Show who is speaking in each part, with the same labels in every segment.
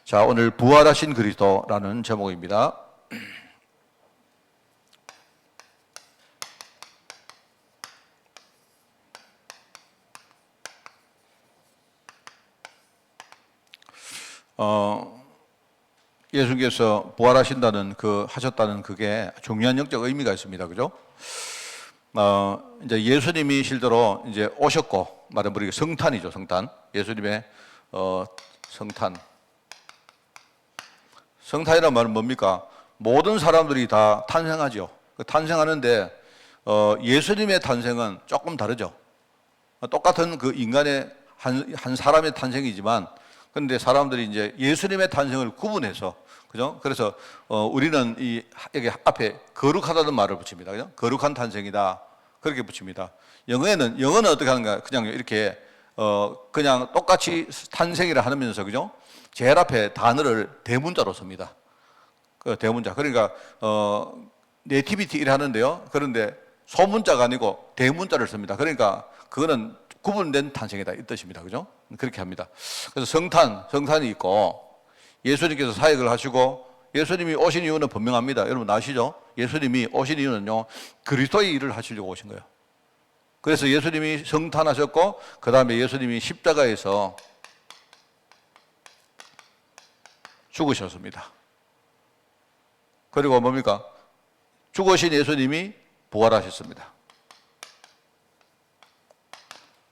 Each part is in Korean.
Speaker 1: 자, 오늘 부활하신 그리스도라는 제목입니다. 예수님께서 부활하신다는 하셨다는 그게 중요한 영적 의미가 있습니다. 그죠? 이제 예수님이 실제로 이제 오셨고, 말하면 우리가 성탄이죠, 성탄. 예수님의, 성탄. 성탄이라는 말은 뭡니까? 모든 사람들이 다 탄생하죠. 탄생하는데, 예수님의 탄생은 조금 다르죠. 똑같은 그 인간의 한 사람의 탄생이지만, 근데 사람들이 이제 예수님의 탄생을 구분해서, 그죠? 그래서, 우리는 여기 앞에 거룩하다는 말을 붙입니다. 그죠? 거룩한 탄생이다. 그렇게 붙입니다. 영어는 어떻게 하는가? 그냥 이렇게, 그냥 똑같이 탄생이라 하면서, 그죠? 제일 앞에 단어를 대문자로 씁니다. 그 대문자. 그러니까, 네티비티 일 하는데요. 그런데 소문자가 아니고 대문자를 씁니다. 그러니까 그거는 구분된 탄생이다. 이 뜻입니다. 그죠? 그렇게 합니다. 그래서 성탄이 있고, 예수님께서 사역을 하시고, 예수님이 오신 이유는 분명합니다. 여러분 아시죠? 예수님이 오신 이유는요, 그리스도의 일을 하시려고 오신 거예요. 그래서 예수님이 성탄하셨고, 그 다음에 예수님이 십자가에서 죽으셨습니다. 그리고 뭡니까? 죽으신 예수님이 부활하셨습니다.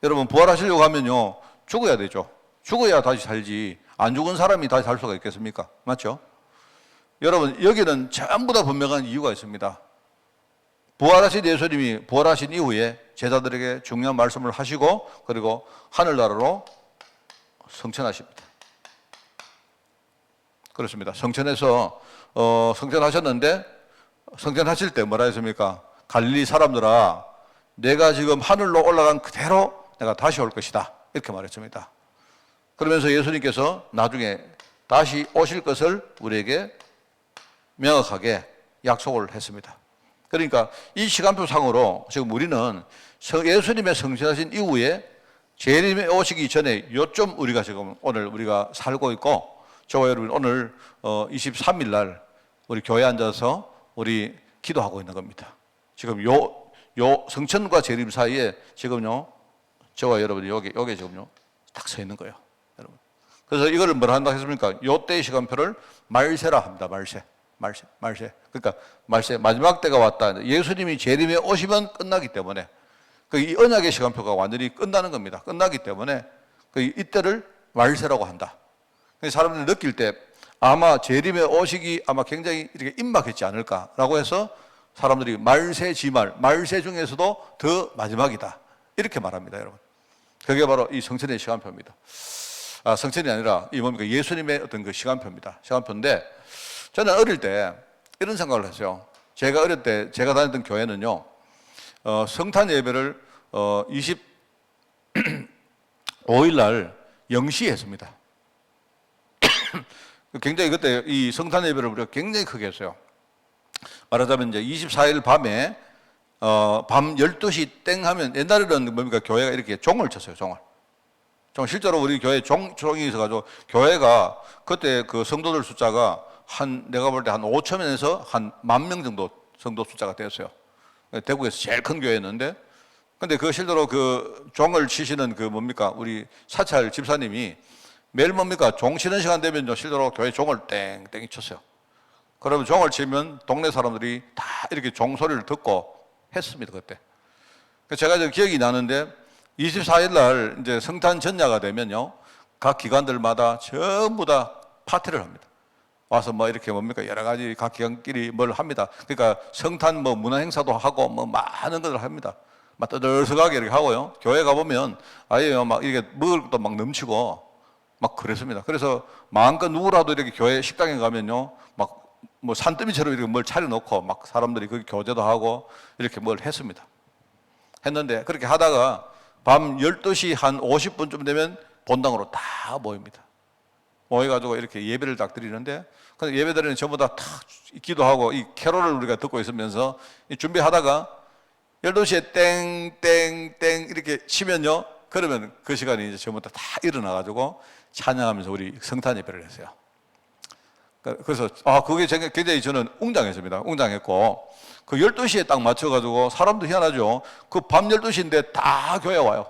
Speaker 1: 여러분, 부활하시려고 하면요, 죽어야 되죠. 죽어야 다시 살지. 안 죽은 사람이 다시 살 수가 있겠습니까? 맞죠? 여러분, 여기는 전부 다 분명한 이유가 있습니다. 부활하신 예수님이 부활하신 이후에 제자들에게 중요한 말씀을 하시고, 그리고 하늘나라로 성천하십니다. 그렇습니다. 성천에서, 성천하셨는데, 성천하실 때 뭐라 했습니까? 갈릴리 사람들아, 내가 지금 하늘로 올라간 그대로 내가 다시 올 것이다. 이렇게 말했습니다. 그러면서 예수님께서 나중에 다시 오실 것을 우리에게 명확하게 약속을 했습니다. 그러니까 이 시간표상으로 지금 우리는 예수님의 성천하신 이후에 재림에 오시기 전에 요점 우리가 지금 오늘 우리가 살고 있고, 저와 여러분 오늘 23일 날 우리 교회에 앉아서 우리 기도하고 있는 겁니다. 지금 요 성천과 재림 사이에 지금요, 저와 여러분이 여기 지금요, 딱 서 있는 거예요. 여러분. 그래서 이거를 뭐라 한다 했습니까? 요 때의 시간표를 말세라 합니다. 말세. 그러니까 말세, 마지막 때가 왔다. 예수님이 재림에 오시면 끝나기 때문에, 이 언약의 시간표가 완전히 끝나는 겁니다. 끝나기 때문에 이때를 말세라고 한다. 사람들이 느낄 때 아마 재림에 오시기 아마 굉장히 이렇게 임박했지 않을까라고 해서 사람들이 말세 중에서도 더 마지막이다. 이렇게 말합니다, 여러분. 그게 바로 이 성천의 시간표입니다. 성천이 아니라 이 뭡니까? 예수님의 어떤 그 시간표입니다. 시간표인데, 저는 어릴 때 이런 생각을 했어요. 제가 어릴 때 제가 다녔던 교회는요, 성탄 예배를 25일 날 0시에 했습니다. 굉장히 그때 이 성탄 예배를 우리가 굉장히 크게 했어요. 말하자면 이제 24일 밤에 밤 12시 땡 하면, 옛날에는 뭡니까? 교회가 이렇게 종을 쳤어요, 종을. 실제로 우리 교회 종이 있어가지고, 교회가 그때 그 성도들 숫자가 내가 볼 때 한 5천명에서 한 10,000명 정도 성도 숫자가 되었어요. 대구에서 제일 큰 교회였는데, 근데 그 실제로 그 종을 치시는 그 뭡니까? 우리 사찰 집사님이 매일 뭡니까? 종 치는 시간 되면 실제로 교회 종을 땡땡이 쳤어요. 그러면 종을 치면 동네 사람들이 다 이렇게 종 소리를 듣고 했습니다, 그때. 제가 이제 기억이 나는데, 24일 날 이제 성탄 전야가 되면요, 각 기관들마다 전부 다 파티를 합니다. 와서 뭐 이렇게 뭡니까? 여러 가지 각 기관끼리 뭘 합니다. 그러니까 성탄 뭐 문화 행사도 하고 뭐 많은 것을 합니다. 막 떠들썩하게 이렇게 하고요. 교회 가보면 아예 막 이렇게 먹을 것도 막 넘치고 막 그랬습니다. 그래서 마음껏 누구라도 이렇게 교회 식당에 가면요, 막 뭐 산더미처럼 이렇게 뭘 차려놓고 막 사람들이 거기 교제도 하고 이렇게 뭘 했습니다. 했는데 그렇게 하다가 밤 12시 한 50분쯤 되면 본당으로 다 모입니다. 모여가지고 이렇게 예배를 딱 드리는데, 근데 예배 드리는 전부 다 기도하고 이 캐롤을 우리가 듣고 있으면서 준비하다가 12시에 땡땡땡 이렇게 치면요, 그러면 그 시간에 이제 전부 다 일어나가지고 찬양하면서 우리 성탄 예배를 했어요. 그래서 그게 굉장히 저는 웅장했습니다. 웅장했고 그 12시에 딱 맞춰가지고 사람도 희한하죠. 그 밤 12시인데 다 교회 와요.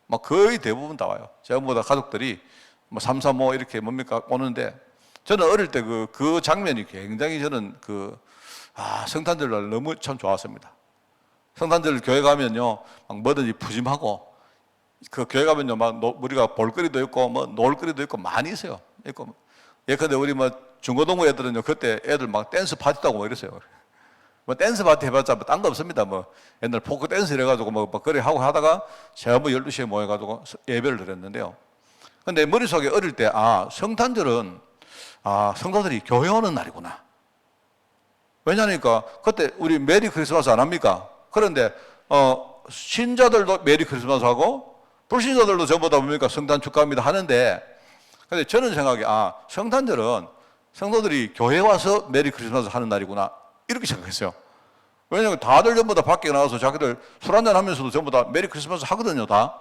Speaker 1: 막 거의 대부분 다 와요. 전부 다 가족들이 뭐 3, 3, 5 이렇게 뭡니까 오는데 저는 어릴 때 그 장면이 굉장히 저는 성탄절날 너무 참 좋았습니다. 성탄절 교회 가면요, 막 뭐든지 푸짐하고, 그 교회 가면요, 막 우리가 볼거리도 있고, 뭐 놀거리도 있고 많이 있어요. 있고, 예컨대 우리 뭐 중고등부 애들은요, 그때 애들 막 댄스 파티도 하고 뭐 이랬어요. 뭐 댄스 파티 해봤자 뭐 딴 거 없습니다. 뭐 옛날 포크 댄스 이래가지고 뭐 그래 하고 하다가 제가 뭐 12시에 모여가지고 예배를 드렸는데요. 근데 머릿속에 어릴 때, 성탄절은, 성도들이 교회 오는 날이구나. 왜냐니까, 그때 우리 메리 크리스마스 안 합니까? 그런데, 신자들도 메리 크리스마스 하고, 불신자들도 전부 다 뭡니까? 성탄 축하합니다 하는데, 근데 저는 생각에, 성탄절은 성도들이 교회 와서 메리 크리스마스 하는 날이구나. 이렇게 생각했어요. 왜냐면 다들 전부 다 밖에 나와서 자기들 술 한잔 하면서도 전부 다 메리 크리스마스 하거든요, 다.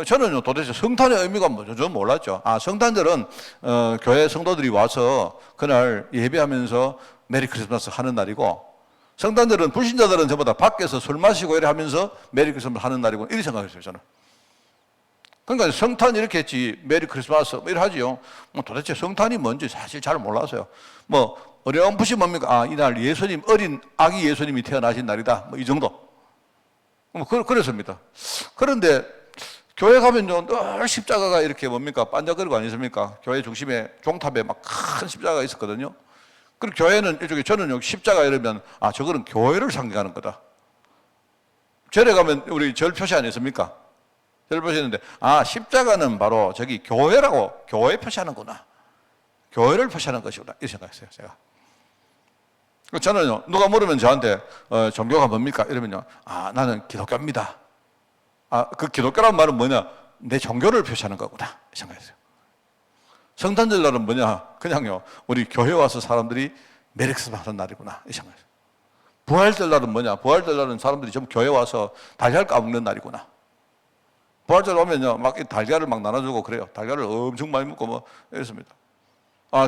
Speaker 1: 저는요, 도대체 성탄의 의미가 뭐죠? 저는 몰랐죠. 성탄절은, 교회 성도들이 와서 그날 예배하면서 메리 크리스마스 하는 날이고, 성탄절은 불신자들은 전부 다 밖에서 술 마시고 이래 하면서 메리 크리스마스 하는 날이고, 이렇게 생각했어요, 저는. 그러니까 성탄 이렇게 했지, 메리 크리스마스, 뭐 이래 하지요. 뭐 도대체 성탄이 뭔지 사실 잘 몰랐어요. 뭐, 어렴풋이 뭡니까? 이날 어린 아기 예수님이 태어나신 날이다. 뭐 이 정도. 뭐, 그랬습니다. 그런데, 교회 가면요, 늘 십자가가 이렇게 뭡니까? 반짝거리고 아니십니까? 교회 중심에 종탑에 막 큰 십자가가 있었거든요. 그리고 교회는 일종의 저는 여기 십자가 이러면, 저거는 교회를 상징하는 거다. 절에 가면 우리 절 표시 안 했습니까? 절 표시했는데, 십자가는 바로 저기 교회라고, 교회 표시하는구나. 교회를 표시하는 것이구나. 이렇게 생각했어요, 제가. 저는요, 누가 물으면 저한테, 종교가 뭡니까? 이러면요, 나는 기독교입니다. 그 기독교란 말은 뭐냐? 내 종교를 표시하는 거구나. 생각했어요. 성탄절 날은 뭐냐? 그냥요, 우리 교회 와서 사람들이 메리 크리스마스 하는 날이구나. 이 생각했어요. 부활절 날은 뭐냐? 부활절 날은 사람들이 전부 교회 와서 달걀 까먹는 날이구나. 부활절 오면요, 막 달걀을 막 나눠주고 그래요. 달걀을 엄청 많이 먹고 뭐 이랬습니다.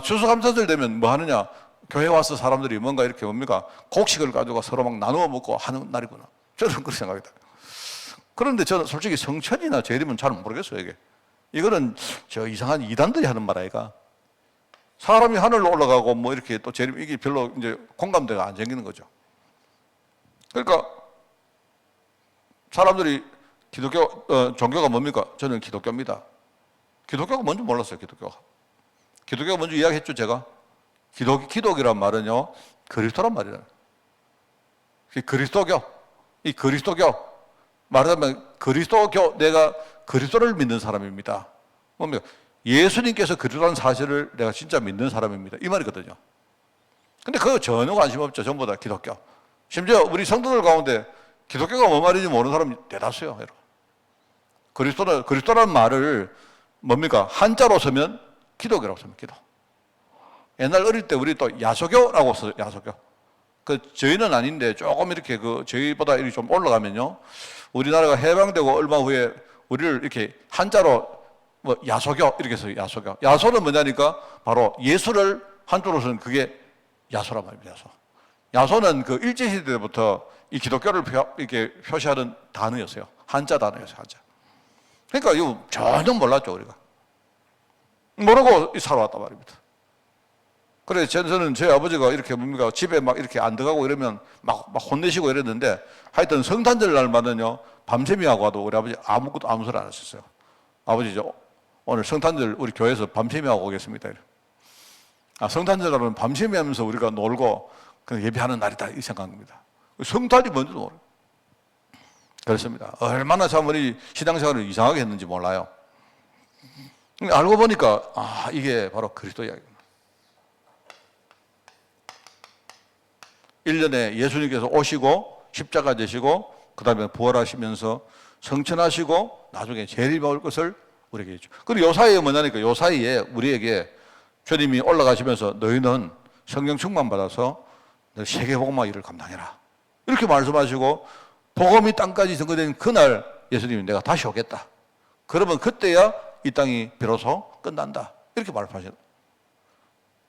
Speaker 1: 추수감사절 되면 뭐 하느냐? 교회 와서 사람들이 뭔가 이렇게 뭡니까? 곡식을 가지고 서로 막 나누어 먹고 하는 날이구나. 저는 그렇게 생각했다. 그런데 저는 솔직히 성천이나 재림은 잘 모르겠어요, 이게. 이거는 저 이상한 이단들이 하는 말 아이가. 사람이 하늘로 올라가고 뭐 이렇게 또 재림, 이게 별로 이제 공감대가 안 생기는 거죠. 그러니까 사람들이 종교가 뭡니까? 저는 기독교입니다. 기독교가 뭔지 몰랐어요, 기독교가. 기독교가 뭔지 이야기했죠, 제가. 기독이란 말은요, 그리스도란 말이에요. 그리스도교. 이 그리스도교. 말하자면 그리스도교, 내가 그리스도를 믿는 사람입니다. 뭡니까? 예수님께서 그리스도라는 사실을 내가 진짜 믿는 사람입니다. 이 말이거든요. 근데 그거 전혀 관심 없죠. 전부 다 기독교. 심지어 우리 성도들 가운데 기독교가 뭐 말인지 모르는 사람이 대다수예요, 여러분. 그리스도라는 말을 뭡니까? 한자로 쓰면 기독이라고 씁니다, 기독. 옛날 어릴 때 우리 또 야소교라고 써요, 야소교. 저희는 아닌데 조금 이렇게 저희보다 이렇게 좀 올라가면요. 우리나라가 해방되고 얼마 후에 우리를 이렇게 한자로 뭐 야소교 이렇게 써요, 야소교. 야소는 뭐냐니까 바로 예수를 한자로 쓰는 그게 야소란 말입니다, 야소. 야소는 그 일제시대 때부터 이 기독교를 이렇게 표시하는 단어였어요. 한자 단어였어요, 한자. 그러니까 이거 전혀 몰랐죠, 우리가. 모르고 살아왔단 말입니다. 그래, 저는 저희 아버지가 이렇게 뭡니까, 집에 막 이렇게 안 들어가고 이러면 막 혼내시고 이랬는데, 하여튼 성탄절 날만은요, 밤샘이 하고 와도 우리 아버지 아무것도 아무 소리 안 하셨어요. 아버지, 오늘 성탄절 우리 교회에서 밤샘이 하고 오겠습니다. 성탄절 날은 밤샘이 하면서 우리가 놀고, 예배하는 날이다. 이 생각입니다. 성탄이 뭔지도 모르고. 그렇습니다. 얼마나 참 우리 신앙생활을 이상하게 했는지 몰라요. 알고 보니까, 이게 바로 그리스도 이야기입니다. 1년에 예수님께서 오시고 십자가 되시고 그 다음에 부활하시면서 성천하시고 나중에 재림 올 것을 우리에게 했죠. 그리고 요 사이에 뭐냐니까, 요 사이에 우리에게 주님이 올라가시면서 너희는 성령 충만 받아서 세계복음화 일을 감당해라. 이렇게 말씀하시고 복음이 땅까지 전거된 그날 예수님이 내가 다시 오겠다. 그러면 그때야 이 땅이 비로소 끝난다. 이렇게 말씀하셨어요.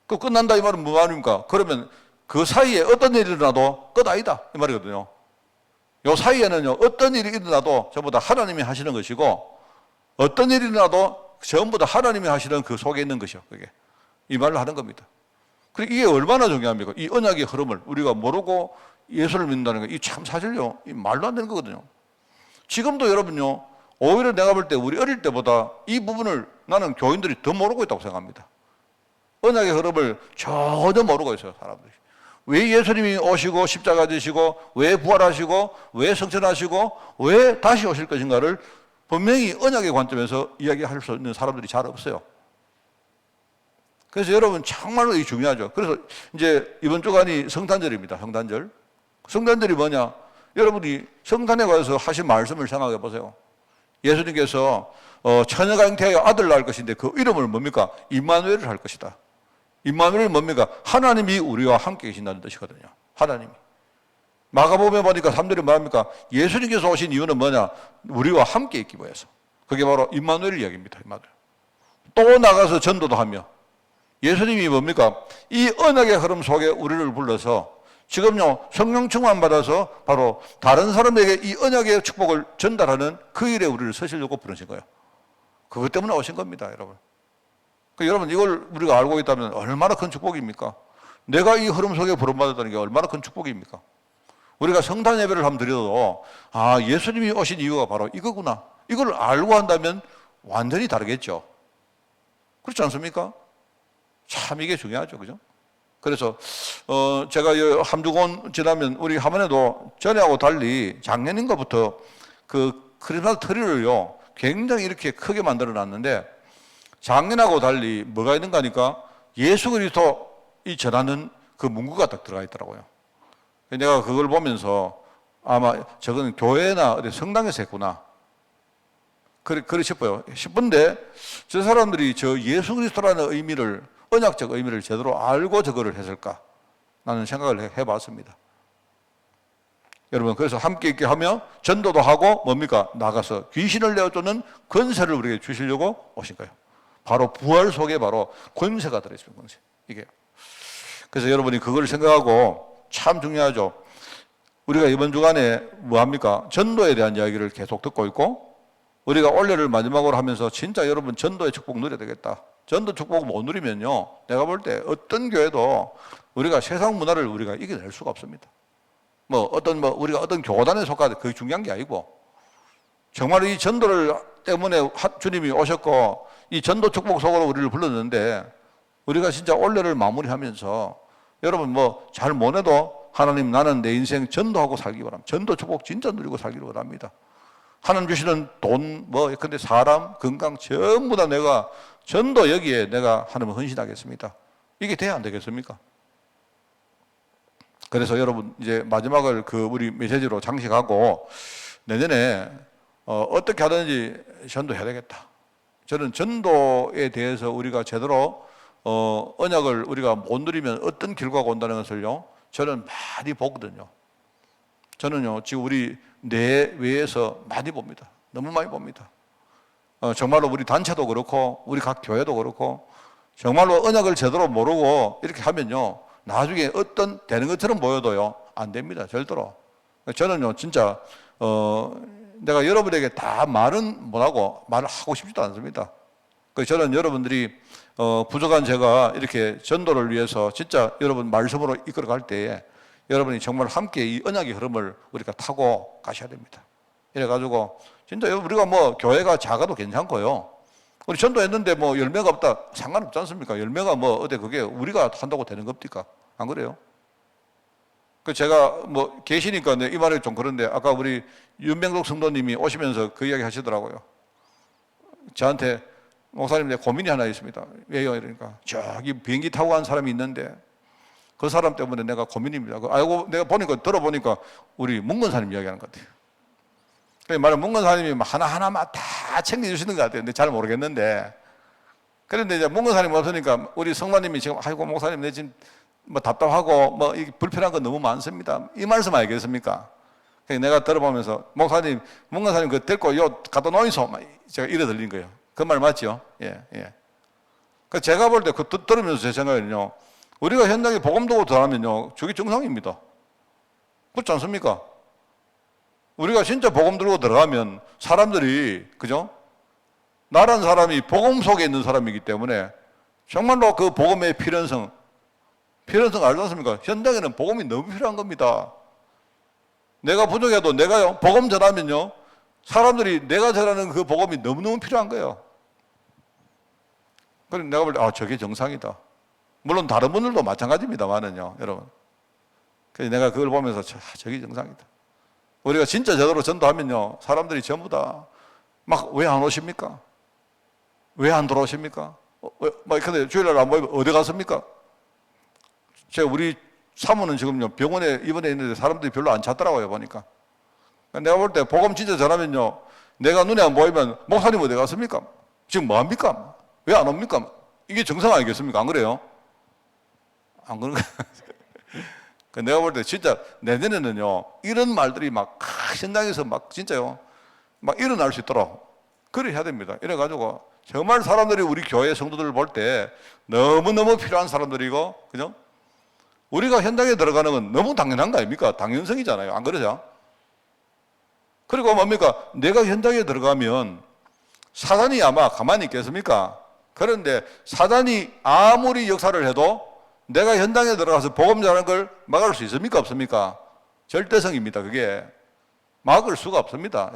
Speaker 1: 그 끝난다 이 말은 뭐 말입니까? 그러면 그 사이에 어떤 일이 일어나도 끝 아니다 이 말이거든요. 요 사이에는요 어떤 일이 일어나도 전부 다 하나님이 하시는 것이고 어떤 일이 일어나도 전부 다 하나님이 하시는 그 속에 있는 것이요. 그게 이 말을 하는 겁니다. 그리고 이게 얼마나 중요합니까? 이 언약의 흐름을 우리가 모르고 예수를 믿는다는 거, 이 참 사실요, 이 말도 안 되는 거거든요. 지금도 여러분요, 오히려 내가 볼 때 우리 어릴 때보다 이 부분을 나는 교인들이 더 모르고 있다고 생각합니다. 언약의 흐름을 전혀 모르고 있어요, 사람들이. 왜 예수님이 오시고 십자가 지시고 왜 부활하시고 왜 성천하시고 왜 다시 오실 것인가를 분명히 언약의 관점에서 이야기할 수 있는 사람들이 잘 없어요. 그래서 여러분 정말로 이 중요하죠. 그래서 이제 이번 주간이 성탄절입니다. 성탄절. 성탄절이 뭐냐? 여러분이 성탄에 가서 하신 말씀을 생각해 보세요. 예수님께서 처녀가 잉태하여 아들 낳을 것인데 그 이름을 뭡니까? 임마누엘을 할 것이다. 임마누엘은 뭡니까? 하나님이 우리와 함께 계신다는 뜻이거든요. 하나님이. 마가복음에 보니까 사람들이 말합니까? 예수님께서 오신 이유는 뭐냐? 우리와 함께 있기 위해서. 그게 바로 임마누엘 이야기입니다. 임마누엘. 또 나가서 전도도 하며 예수님이 뭡니까? 이 언약의 흐름 속에 우리를 불러서 지금요 성령 충만 받아서 바로 다른 사람에게 이 언약의 축복을 전달하는 그 일에 우리를 서시려고 부르신 거예요. 그것 때문에 오신 겁니다, 여러분. 여러분 이걸 우리가 알고 있다면 얼마나 큰 축복입니까? 내가 이 흐름 속에 부름받았다는 게 얼마나 큰 축복입니까? 우리가 성탄 예배를 한번 드려도 아 예수님이 오신 이유가 바로 이거구나. 이걸 알고 한다면 완전히 다르겠죠. 그렇지 않습니까? 참 이게 중요하죠, 그죠? 그래서 제가 한 주 권 지나면 우리 화면에도 전에하고 달리 작년인가부터 그 크리스마스 트리를요 굉장히 이렇게 크게 만들어 놨는데 작년하고 달리 뭐가 있는가 하니까 예수 그리스도이 전하는 그 문구가 딱 들어가 있더라고요. 내가 그걸 보면서 아마 저거는 교회나 어디 성당에서 했구나. 그래 싶어요. 싶은데 저 사람들이 저 예수 그리스도라는 의미를 언약적 의미를 제대로 알고 저거를 했을까? 라는 생각을 해봤습니다. 여러분 그래서 함께 있게 하며 전도도 하고 뭡니까? 나가서 귀신을 내어쫓는 권세를 우리에게 주시려고 오신 거예요. 바로 부활 속에 바로 권세가 들어있습니다. 권세. 이게. 그래서 여러분이 그걸 생각하고 참 중요하죠. 우리가 이번 주간에 뭐합니까? 전도에 대한 이야기를 계속 듣고 있고 우리가 올해를 마지막으로 하면서 진짜 여러분 전도의 축복 누려야 되겠다. 전도 축복 못 누리면요. 내가 볼 때 어떤 교회도 우리가 세상 문화를 우리가 이겨낼 수가 없습니다. 우리가 어떤 교단에 속하든 그게 중요한 게 아니고 정말 이 전도를 때문에 주님이 오셨고 이 전도 축복 속으로 우리를 불렀는데 우리가 진짜 올해를 마무리하면서 여러분 잘 못해도 하나님 나는 내 인생 전도하고 살기 바랍니다. 전도 축복 진짜 누리고 살기를 원합니다. 하나님 주시는 돈, 근데 사람, 건강 전부 다 내가 전도 여기에 내가 하나님을 헌신하겠습니다. 이게 돼야 안 되겠습니까? 그래서 여러분 이제 마지막을 우리 메시지로 장식하고 내년에 어떻게 하든지 전도해야 되겠다. 저는 전도에 대해서 우리가 제대로 언약을 우리가 못 누리면 어떤 결과가 온다는 것을요. 저는 많이 보거든요. 저는요 지금 우리 내외에서 많이 봅니다. 너무 많이 봅니다. 정말로 우리 단체도 그렇고 우리 각 교회도 그렇고 정말로 언약을 제대로 모르고 이렇게 하면요 나중에 어떤 되는 것처럼 보여도요 안 됩니다. 절대로. 저는요 진짜 내가 여러분에게 다 말은 못하고 말을 하고 싶지도 않습니다. 그래서 저는 여러분들이 부족한 제가 이렇게 전도를 위해서 진짜 여러분 말씀으로 이끌어갈 때에 여러분이 정말 함께 이 언약의 흐름을 우리가 타고 가셔야 됩니다. 이래가지고 진짜 우리가 교회가 작아도 괜찮고요. 우리 전도했는데 열매가 없다 상관없지 않습니까? 열매가 어디 그게 우리가 한다고 되는 겁니까? 안 그래요? 제가 계시니까 이 말이 좀 그런데 아까 우리 윤명록 성도님이 오시면서 그 이야기 하시더라고요. 저한테 목사님 내 고민이 하나 있습니다. 왜요? 이러니까 저기 비행기 타고 간 사람이 있는데 그 사람 때문에 내가 고민입니다. 알고 내가 들어보니까 우리 문건사님 이야기하는 것 같아요. 말은 문건사님이 하나하나만 다 챙겨주시는 것 같아요. 근데 잘 모르겠는데. 그런데 이제 문건사님 없으니까 우리 성도님이 지금 아이고 목사님 내 지금 답답하고 불편한 거 너무 많습니다. 이 말씀 알겠습니까? 내가 들어보면서 목사님, 문건사님 데리고 갖다 놓이소. 제가 이래 들린 거예요. 그 말 맞죠? 예. 그 제가 볼 때 그 들으면서 제 생각에는요, 우리가 현장에 복음 들고 들어가면요, 저게 정상입니다. 그렇지 않습니까? 우리가 진짜 복음 들고 들어가면 사람들이, 그죠? 나란 사람이 복음 속에 있는 사람이기 때문에 정말로 그 복음의 필연성 알지 않습니까? 현장에는 복음이 너무 필요한 겁니다. 내가 부족해도 내가요, 복음 전하면요, 사람들이 내가 전하는 그 복음이 너무너무 필요한 거예요. 그래서 내가 볼 때, 저게 정상이다. 물론 다른 분들도 마찬가지입니다만은요, 여러분. 그래서 내가 그걸 보면서, 저게 정상이다. 우리가 진짜 제대로 전도하면요, 사람들이 전부 다 막 왜 안 오십니까? 왜 안 들어오십니까? 근데 주일날 안 보이면 어디 갔습니까? 제가 우리 사모는 지금요, 병원에 입원해 있는데 사람들이 별로 안 찾더라고요, 보니까. 내가 볼 때 복음 진짜 전하면요, 내가 눈에 안 보이면 목사님 어디 갔습니까? 지금 뭐 합니까? 왜 안 옵니까? 이게 정상 아니겠습니까? 안 그래요? 안 그런가? 내가 볼 때 진짜 내년에는요, 이런 말들이 막 현장에서 막 진짜요, 막 일어날 수 있도록 그래 해야 됩니다. 이래가지고 정말 사람들이 우리 교회 성도들을 볼 때 너무너무 필요한 사람들이고, 그죠? 우리가 현장에 들어가는 건 너무 당연한 거 아닙니까? 당연성이잖아요. 안 그러죠? 그리고 뭡니까? 내가 현장에 들어가면 사단이 아마 가만히 있겠습니까? 그런데 사단이 아무리 역사를 해도 내가 현장에 들어가서 복음 전하는 걸 막을 수 있습니까? 없습니까? 절대성입니다. 그게 막을 수가 없습니다.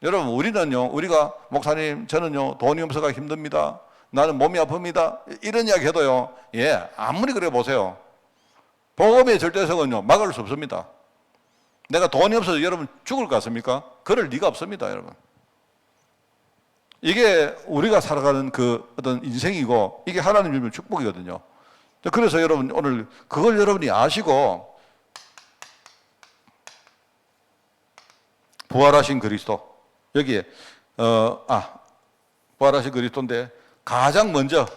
Speaker 1: 여러분 우리는요, 우리가 목사님 저는요 돈이 없어가 힘듭니다, 나는 몸이 아픕니다, 이런 이야기 해도요, 아무리 그래 보세요, 복음의 절대성은요 막을 수 없습니다. 내가 돈이 없어서 여러분 죽을 것 같습니까? 그럴 리가 없습니다. 여러분, 이게 우리가 살아가는 그 어떤 인생이고, 이게 하나님 주는 축복이거든요. 그래서 여러분 오늘 그걸 여러분이 아시고, 부활하신 그리스도, 여기에 부활하신 그리스도인데 가장 먼저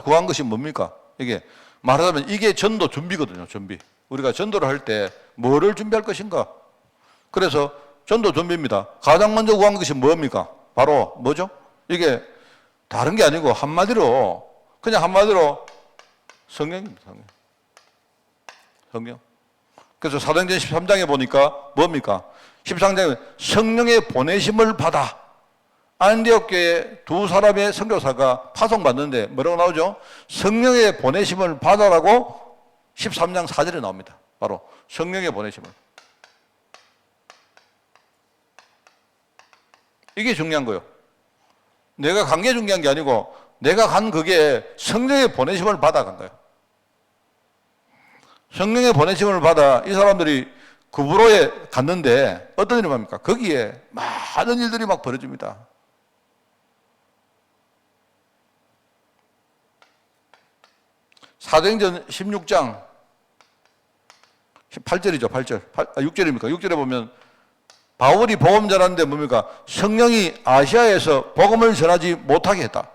Speaker 1: 구한 것이 뭡니까? 이게 말하자면 이게 전도 준비거든요. 준비. 우리가 전도를 할 때 뭐를 준비할 것인가? 그래서 전도 준비입니다. 가장 먼저 구한 것이 뭡니까? 바로 뭐죠? 이게 다른 게 아니고 한마디로 성령입니다. 성령. 그래서 사도행전 13장에 보니까 뭡니까? 13장에 성령의 보내심을 받아 안디옥 교회 두 사람의 선교사가 파송받는데 뭐라고 나오죠? 성령의 보내심을 받아라고 13장 4절에 나옵니다. 바로 성령의 보내심을. 이게 중요한 거예요. 내가 간 게 중요한 게 아니고 내가 간 그게 성령의 보내심을 받아간 거예요. 성령의 보내심을 받아 이 사람들이 구브로에 갔는데 어떤 일이 뭡니까? 거기에 많은 일들이 막 벌어집니다. 사도행전 16장 8절이죠. 6절입니까? 6절에 보면 바울이 복음 전하는데 뭡니까? 성령이 아시아에서 복음을 전하지 못하게 했다.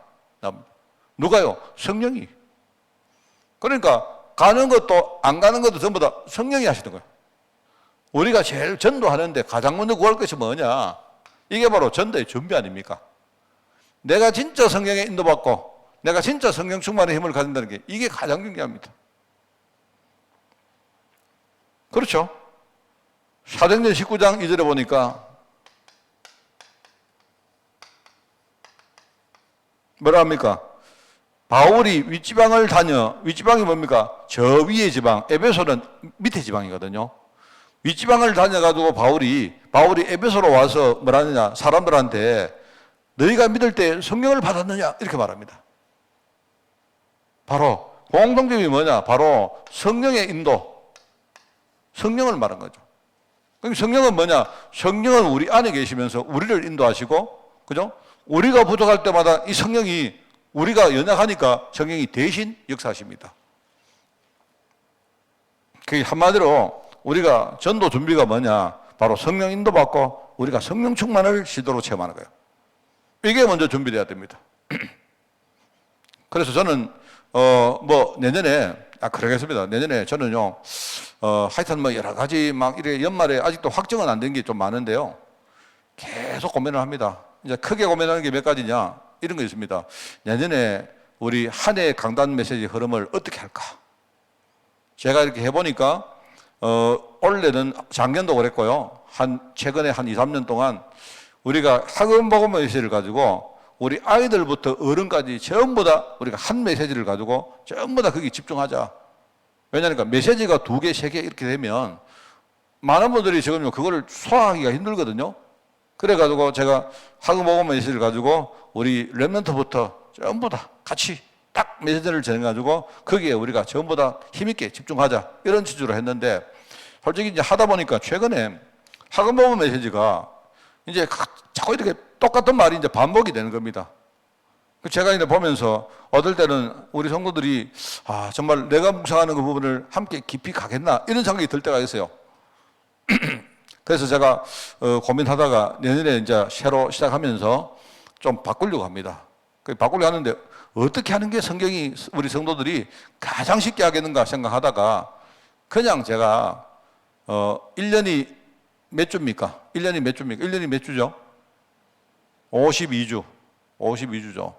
Speaker 1: 누가요? 성령이. 그러니까 가는 것도 안 가는 것도 전부 다 성령이 하시는 거예요. 우리가 제일 전도하는데 가장 먼저 구할 것이 뭐냐? 이게 바로 전도의 준비 아닙니까? 내가 진짜 성령에 인도받고 내가 진짜 성령 충만의 힘을 가진다는 게 이게 가장 중요합니다. 그렇죠? 사도행전 19장 2절에 보니까 뭐라 합니까? 바울이 윗지방을 다녀, 윗지방이 뭡니까? 저 위의 지방, 에베소는 밑에 지방이거든요. 윗지방을 다녀가지고 바울이 에베소로 와서 뭐라 하느냐? 사람들한테 너희가 믿을 때 성령을 받았느냐? 이렇게 말합니다. 바로 공통점이 뭐냐? 바로 성령의 인도, 성령을 말한 거죠. 그럼 성령은 뭐냐? 성령은 우리 안에 계시면서 우리를 인도하시고, 그죠? 우리가 부족할 때마다 이 성령이, 우리가 연약하니까 성령이 대신 역사하십니다. 그 한마디로 우리가 전도 준비가 뭐냐? 바로 성령 인도받고 우리가 성령 충만을 시도로 체험하는 거예요. 이게 먼저 준비돼야 됩니다. 그래서 저는 내년에 그러겠습니다. 내년에 저는요, 하여튼 뭐 여러 가지 막 이래 연말에 아직도 확정은 안 된 게 좀 많은데요. 계속 고민을 합니다. 이제 크게 고민하는 게 몇 가지냐? 이런 거 있습니다. 내년에 우리 한 해 강단 메시지 흐름을 어떻게 할까? 제가 이렇게 해보니까, 올해는 작년도 그랬고요. 최근에 한 2, 3년 동안 우리가 학원 복음 메시지를 가지고 우리 아이들부터 어른까지 전부 다 우리가 한 메시지를 가지고 전부 다 거기 집중하자. 왜냐하니까 메시지가 2개, 3개 이렇게 되면 많은 분들이 지금 그거를 소화하기가 힘들거든요. 그래가지고 제가 학원 복음 메시지를 가지고 우리 렘넌트부터 전부 다 같이 딱 메시지를 정해가지고 거기에 우리가 전부 다 힘있게 집중하자. 이런 취지로 했는데 솔직히 이제 하다 보니까 최근에 학원 복음 메시지가 이제 자꾸 이렇게 똑같은 말이 이제 반복이 되는 겁니다. 제가 이제 보면서 어떨 때는 우리 성도들이 정말 내가 묵상하는 그 부분을 함께 깊이 가겠나 이런 생각이 들 때가 있어요. 그래서 제가 고민하다가 내년에 이제 새로 시작하면서 좀 바꾸려고 합니다. 바꾸려고 하는데 어떻게 하는 게 성경이 우리 성도들이 가장 쉽게 하겠는가 생각하다가 그냥 제가 1년이 몇 주입니까? 1년이 몇 주입니까? 1년이 몇 주죠? 52주. 52주죠.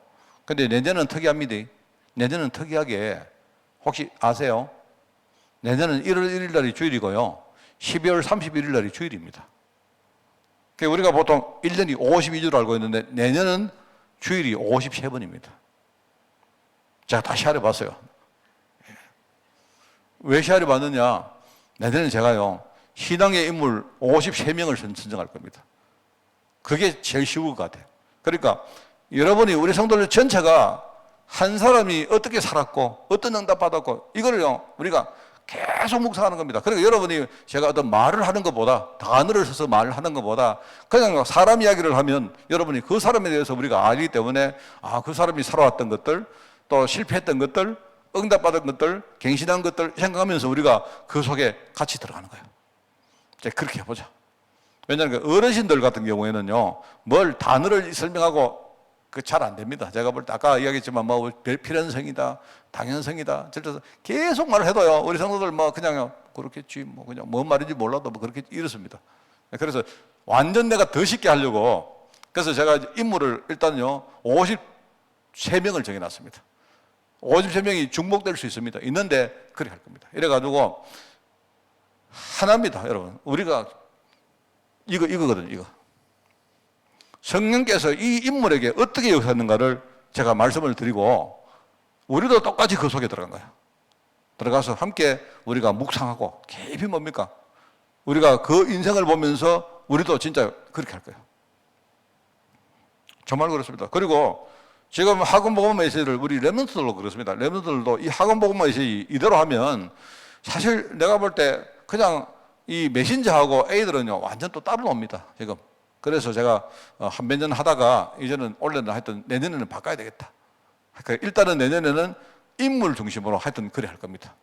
Speaker 1: 근데 내년은 특이합니다. 내년은 특이하게 혹시 아세요? 내년은 1월 1일 날이 주일이고요. 12월 31일 날이 주일입니다. 우리가 보통 1년이 52주로 알고 있는데 내년은 주일이 53번입니다. 제가 다시 하려봤어요. 왜 시하려봤느냐? 내년은 제가요, 신앙의 인물 53명을 선정할 겁니다. 그게 제일 쉬울 것 같아요. 그러니까 여러분이 우리 성도들 전체가 한 사람이 어떻게 살았고 어떤 응답 받았고 이거를요 우리가 계속 묵상하는 겁니다. 그러니까 여러분이 제가 어떤 말을 하는 것보다 단어를 써서 말을 하는 것보다 그냥 사람 이야기를 하면 여러분이 그 사람에 대해서 우리가 알기 때문에 그 사람이 살아왔던 것들 또 실패했던 것들 응답받은 것들 갱신한 것들 생각하면서 우리가 그 속에 같이 들어가는 거예요. 이제 그렇게 해보자. 왜냐하면 어르신들 같은 경우에는요 뭘 단어를 설명하고 잘 안 됩니다. 제가 볼 때 아까 이야기했지만 뭐 필연성이다, 당연성이다. 그래서 계속 말을 해도요 우리 성도들 뭐 그냥 그렇겠지 뭐 그냥 뭔 말인지 몰라도 뭐 그렇게 이렇습니다. 그래서 완전 내가 더 쉽게 하려고 그래서 제가 인물을 일단요 53명을 정해놨습니다. 53명이 중복될 수 있습니다. 있는데 그렇게 할 겁니다. 이래가지고 하나입니다, 여러분. 우리가 이거거든요, 이거. 성령께서 이 인물에게 어떻게 역사했는가를 제가 말씀을 드리고 우리도 똑같이 그 속에 들어간 거예요. 들어가서 함께 우리가 묵상하고 깊이 뭡니까? 우리가 그 인생을 보면서 우리도 진짜 그렇게 할 거예요. 정말 그렇습니다. 그리고 지금 학원 복음 메시지를 우리 렘넌트들도 그렇습니다. 렘넌트들도 이 학원 복음 메시지 이대로 하면 사실 내가 볼 때 그냥 이 메신저하고 A들은요 완전 또 따로 놉니다, 지금. 그래서 제가 한 몇 년 하다가 이제는 올해는 하여튼 내년에는 바꿔야 되겠다. 그러니까 일단은 내년에는 인물 중심으로 하여튼 그래 할 겁니다.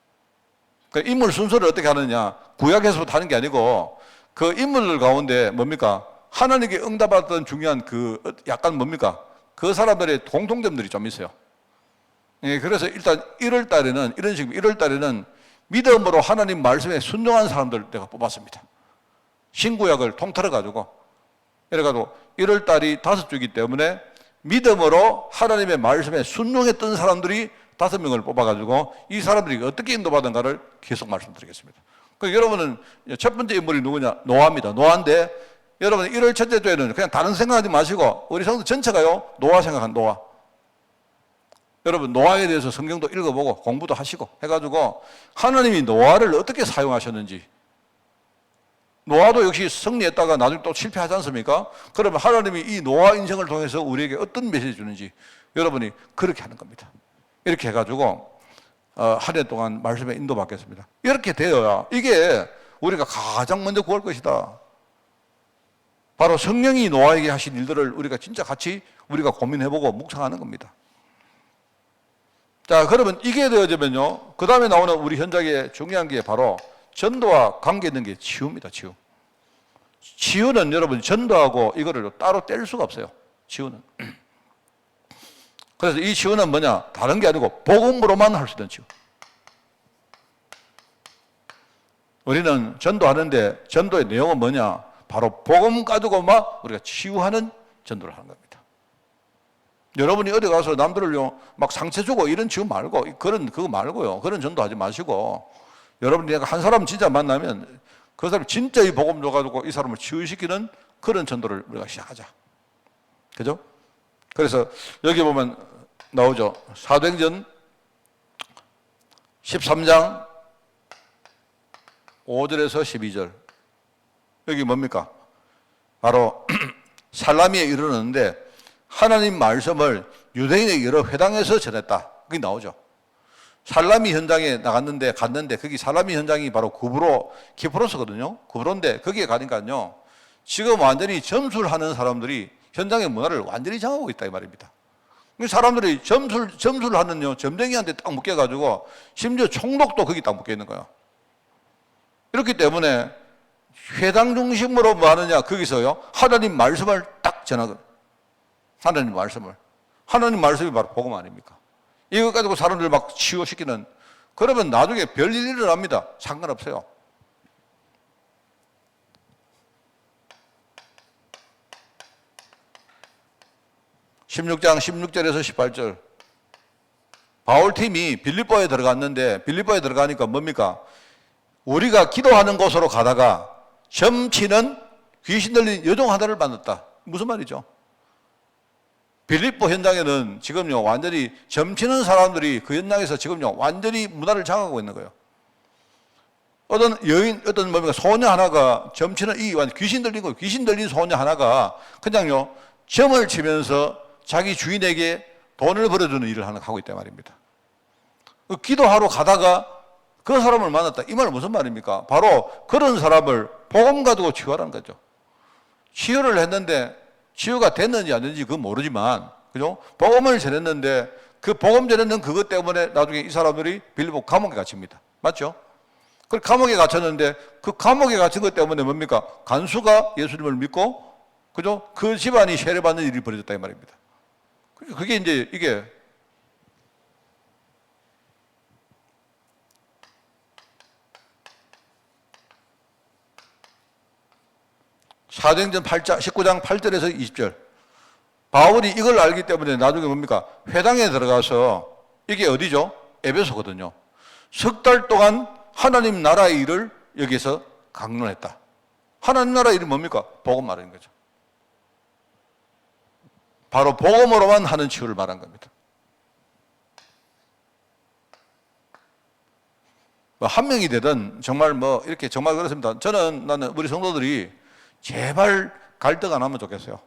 Speaker 1: 그러니까 인물 순서를 어떻게 하느냐, 구약에서부터 하는 게 아니고 그 인물들 가운데 뭡니까? 하나님께 응답받았던 중요한 그 약간 뭡니까? 그 사람들의 공통점들이 좀 있어요. 예, 그래서 일단 1월 달에는 이런 식으로 1월 달에는 믿음으로 하나님 말씀에 순종한 사람들 내가 뽑았습니다. 신구약을 통틀어 가지고 이래가지고 1월 달이 5주이기 때문에 믿음으로 하나님의 말씀에 순종했던 사람들이 5명을 뽑아가지고 이 사람들이 어떻게 인도받은가를 계속 말씀드리겠습니다. 여러분은 첫 번째 인물이 누구냐? 노아입니다. 노아인데 여러분 1월 첫째 주에는 그냥 다른 생각하지 마시고 우리 성도 전체가요 노아 생각한 노아. 여러분 노아에 대해서 성경도 읽어보고 공부도 하시고 해가지고 하나님이 노아를 어떻게 사용하셨는지, 노아도 역시 승리했다가 나중에 또 실패하지 않습니까? 그러면 하나님이 이 노아 인생을 통해서 우리에게 어떤 메시지 주는지 여러분이 그렇게 하는 겁니다. 이렇게 해가지고 한 해 동안 말씀에 인도받겠습니다. 이렇게 되어야 이게 우리가 가장 먼저 구할 것이다. 바로 성령이 노아에게 하신 일들을 우리가 진짜 같이 우리가 고민해보고 묵상하는 겁니다. 자, 그러면 이게 되어지면요, 그 다음에 나오는 우리 현장에 중요한 게 바로 전도와 관계 있는 게 치유입니다, 치유. 치유는 여러분 전도하고 이거를 따로 뗄 수가 없어요, 치유는. 그래서 이 치유는 뭐냐? 다른 게 아니고 복음으로만 할 수 있는 치유. 우리는 전도하는데 전도의 내용은 뭐냐? 바로 복음 가지고 막 우리가 치유하는 전도를 하는 겁니다. 여러분이 어디 가서 남들을요 막 상처 주고 이런 치유 말고 그거 말고요. 그런 전도하지 마시고 여러분이 내가 한 사람 진짜 만나면 그 사람 진짜 이 복음 줘가지고 이 사람을 치유시키는 그런 전도를 우리가 시작하자. 그죠? 그래서 여기 보면 나오죠. 사도행전 13장 5절에서 12절. 여기 뭡니까? 바로 살라미에 이르렀는데 하나님 말씀을 유대인의 여러 회당에서 전했다. 그게 나오죠. 살라미 현장에 갔는데 거기 살라미 현장이 바로 키프로스거든요. 구브로인데 거기에 가니까요. 지금 완전히 점술하는 사람들이 현장의 문화를 완전히 장악하고 있다 이 말입니다. 사람들이 점술을 하는 점쟁이한테 딱 묶여가지고 심지어 총독도 거기 딱 묶여 있는 거예요. 이렇기 때문에 회당 중심으로 뭐 하느냐 거기서요 하나님 말씀을 딱 전하거든요. 하나님 말씀이 바로 복음 아닙니까? 이거 가지고 사람들 막 치유시키는 그러면 나중에 별일이 일어납니다. 상관없어요. (16장) 16절에서 18절 바울팀이 빌립보에 들어갔는데 빌립보에 들어가니까 뭡니까? 우리가 기도하는 곳으로 가다가 점치는 귀신 들린 여종 하나를 만났다. 무슨 말이죠? 빌립보 현장에는 지금요 완전히 점치는 사람들이 그 현장에서 지금요 완전히 문화를 장악하고 있는 거예요. 어떤 소녀 하나가 점치는 귀신 들린 거예요. 귀신 들린 소녀 하나가 그냥요 점을 치면서 자기 주인에게 돈을 벌어주는 일을 하고 있단 말입니다. 기도하러 가다가 그 사람을 만났다. 이 말은 무슨 말입니까? 바로 그런 사람을 복음 가지고 치유하라는 거죠. 치유를 했는데 치유가 됐는지 안 됐는지 그건 모르지만 그죠? 복음을 전했는데 그 복음 전했는 그것 때문에 나중에 이 사람들이 빌립보 감옥에 갇힙니다. 맞죠? 그 감옥에 갇혔는데 그 감옥에 갇힌 것 때문에 뭡니까? 간수가 예수님을 믿고 그죠? 그 집안이 세례받는 일이 벌어졌다 이 말입니다. 그게 이제 이게 사도행전 19장 8절에서 20절. 바울이 이걸 알기 때문에 나중에 뭡니까? 회당에 들어가서 이게 어디죠? 에베소거든요. 석 달 동안 하나님 나라의 일을 여기서 강론했다. 하나님 나라의 일이 뭡니까? 복음 말하는 거죠. 바로 복음으로만 하는 치유를 말한 겁니다. 한 명이 되든 정말 이렇게 정말 그렇습니다. 나는 우리 성도들이 제발 갈등 안 하면 좋겠어요.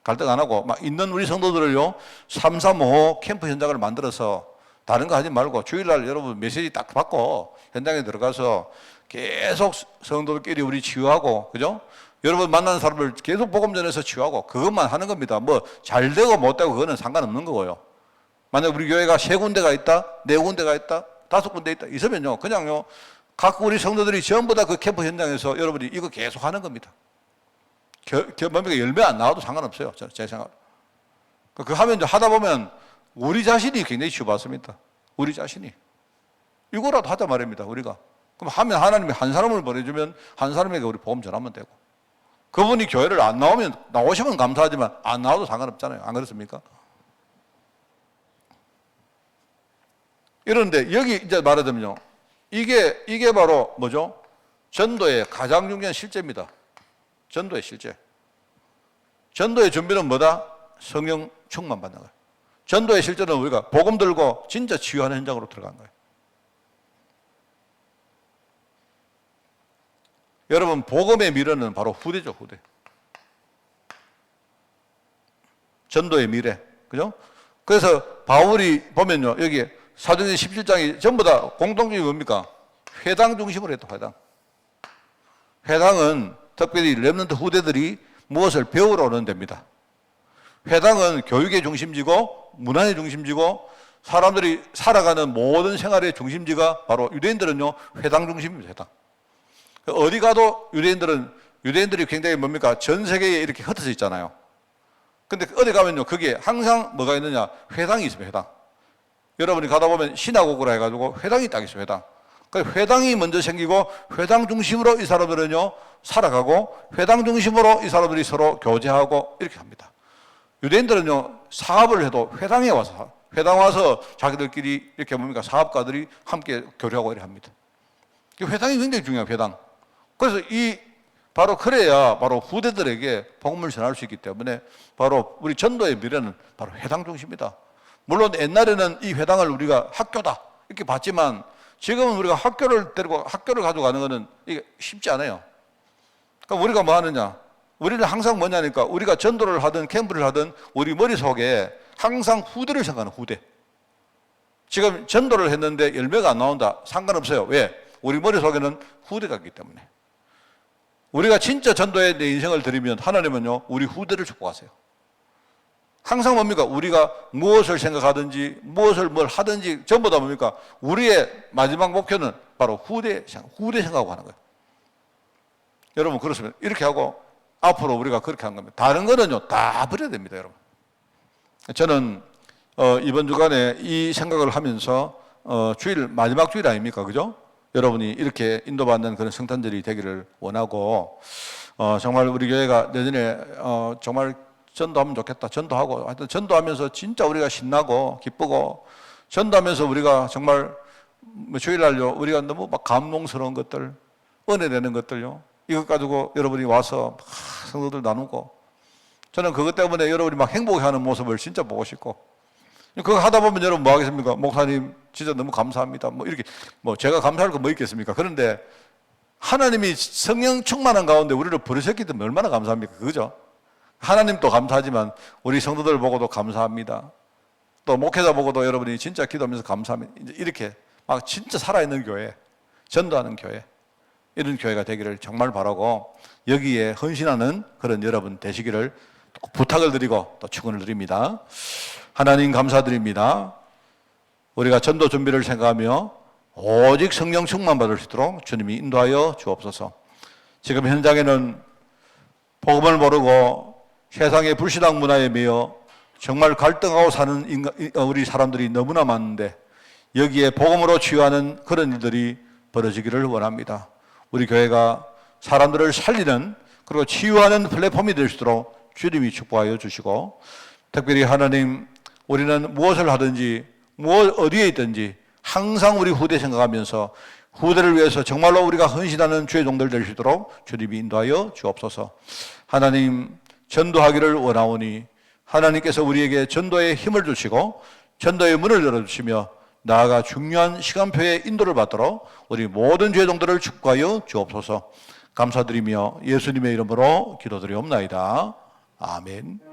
Speaker 1: 갈등 안 하고 있는 우리 성도들을요 335 캠프 현장을 만들어서 다른 거 하지 말고 주일날 여러분 메시지 딱 받고 현장에 들어가서 계속 성도들끼리 우리 치유하고 그죠? 여러분 만나는 사람을 계속 복음 전해서 치유하고 그것만 하는 겁니다. 잘 되고 못 되고 그거는 상관없는 거고요. 만약 우리 교회가 3군데가 있다, 4군데가 있다, 5군데 있다 있으면요 그냥요 각 우리 성도들이 전부 다 그 캠프 현장에서 여러분이 이거 계속 하는 겁니다. 열매 안 나와도 상관없어요. 제 생각. 그 하면 하다 보면 우리 자신이 굉장히 치유받습니다. 우리 자신이. 이거라도 하자 말입니다. 우리가. 그럼 하면 하나님이 한 사람을 보내주면 한 사람에게 우리 복음 전하면 되고. 그분이 교회를 안 나오시면 감사하지만 안 나와도 상관없잖아요. 안 그렇습니까? 이런데 여기 이제 말하자면요. 이게 바로 뭐죠? 전도의 가장 중요한 실제입니다. 전도의 실제. 전도의 준비는 뭐다? 성령 충만 받는 거예요. 전도의 실제는 우리가 복음 들고 진짜 치유하는 현장으로 들어간 거예요. 여러분 복음의 미래는 바로 후대죠. 후대. 전도의 미래. 그죠? 그래서 바울이 보면요. 여기 사도행전 17장이 전부 다 공통점이 뭡니까? 회당 중심으로 했다. 회당은 특별히 렘넌트 후대들이 무엇을 배우러 오는 데입니다. 회당은 교육의 중심지고 문화의 중심지고 사람들이 살아가는 모든 생활의 중심지가 바로 유대인들은요 회당 중심입니다. 회당. 어디 가도 유대인들이 굉장히 뭡니까? 전 세계에 이렇게 흩어져 있잖아요. 근데 어디 가면요 거기에 항상 뭐가 있느냐? 회당이 있습니다. 회당. 여러분이 가다 보면 시나고그라 해가지고 회당이 딱 있어요. 회당. 그러니까 회당이 먼저 생기고 회당 중심으로 이 사람들은요 살아가고 회당 중심으로 이 사람들이 서로 교제하고 이렇게 합니다. 유대인들은요 사업을 해도 회당에 와서 회당 와서 자기들끼리 이렇게 뭡니까 사업가들이 함께 교류하고 이렇게 합니다. 회당이 굉장히 중요해요. 회당. 그래서 바로 그래야 바로 후대들에게 복음을 전할 수 있기 때문에 바로 우리 전도의 미래는 바로 회당 중심이다. 물론 옛날에는 이 회당을 우리가 학교다 이렇게 봤지만 지금은 우리가 학교를 가져가는 것은 이게 쉽지 않아요. 그러니까 우리가 뭐 하느냐? 우리는 항상 뭐냐니까 우리가 전도를 하든 캠프를 하든 우리 머릿속에 항상 후대를 생각하는 후대. 지금 전도를 했는데 열매가 안 나온다. 상관없어요. 왜? 우리 머릿속에는 후대가 있기 때문에. 우리가 진짜 전도에 내 인생을 드리면 하나님은요 우리 후대를 축복하세요. 항상 뭡니까? 우리가 무엇을 생각하든지 무엇을 뭘 하든지 전부 다 뭡니까? 우리의 마지막 목표는 바로 후대 생각하고 하는 거예요. 여러분 그렇습니다. 이렇게 하고 앞으로 우리가 그렇게 한 겁니다. 다른 거는요 다 버려야 됩니다, 여러분. 저는 이번 주간에 이 생각을 하면서 주일 마지막 주일 아닙니까, 그죠? 여러분이 이렇게 인도받는 그런 성탄절이 되기를 원하고 정말 우리 교회가 내년에 정말 전도하면 좋겠다. 전도하고 하여튼 전도하면서 진짜 우리가 신나고 기쁘고 전도하면서 우리가 정말 주일날요 우리가 너무 막 감동스러운 것들 은혜되는 것들요 이것 가지고 여러분이 와서 성도들 나누고 저는 그것 때문에 여러분이 막 행복해하는 모습을 진짜 보고 싶고 그거 하다 보면 여러분 뭐 하겠습니까? 목사님 진짜 너무 감사합니다. 뭐 이렇게 뭐 제가 감사할 거 뭐 있겠습니까? 그런데 하나님이 성령 충만한 가운데 우리를 부르셨기 때문에 얼마나 감사합니까? 그죠? 하나님도 감사하지만 우리 성도들 보고도 감사합니다. 또 목회자 보고도 여러분이 진짜 기도하면서 감사합니다. 이렇게 막 진짜 살아있는 교회, 전도하는 교회 이런 교회가 되기를 정말 바라고 여기에 헌신하는 그런 여러분 되시기를 부탁을 드리고 또 축원을 드립니다. 하나님 감사드립니다. 우리가 전도 준비를 생각하며 오직 성령 충만 받을 수 있도록 주님이 인도하여 주옵소서. 지금 현장에는 복음을 모르고 세상의 불신앙 문화에 매여 정말 갈등하고 사는 우리 사람들이 너무나 많은데 여기에 복음으로 치유하는 그런 일들이 벌어지기를 원합니다. 우리 교회가 사람들을 살리는 그리고 치유하는 플랫폼이 될 수 있도록 주님이 축복하여 주시고 특별히 하나님 우리는 무엇을 하든지 어디에 있든지 항상 우리 후대 생각하면서 후대를 위해서 정말로 우리가 헌신하는 주의 종들 될 수 있도록 주님이 인도하여 주옵소서. 하나님 전도하기를 원하오니 하나님께서 우리에게 전도의 힘을 주시고 전도의 문을 열어주시며 나아가 중요한 시간표의 인도를 받도록 우리 모든 주의 종들을 축복하여 주옵소서. 감사드리며 예수님의 이름으로 기도드리옵나이다. 아멘.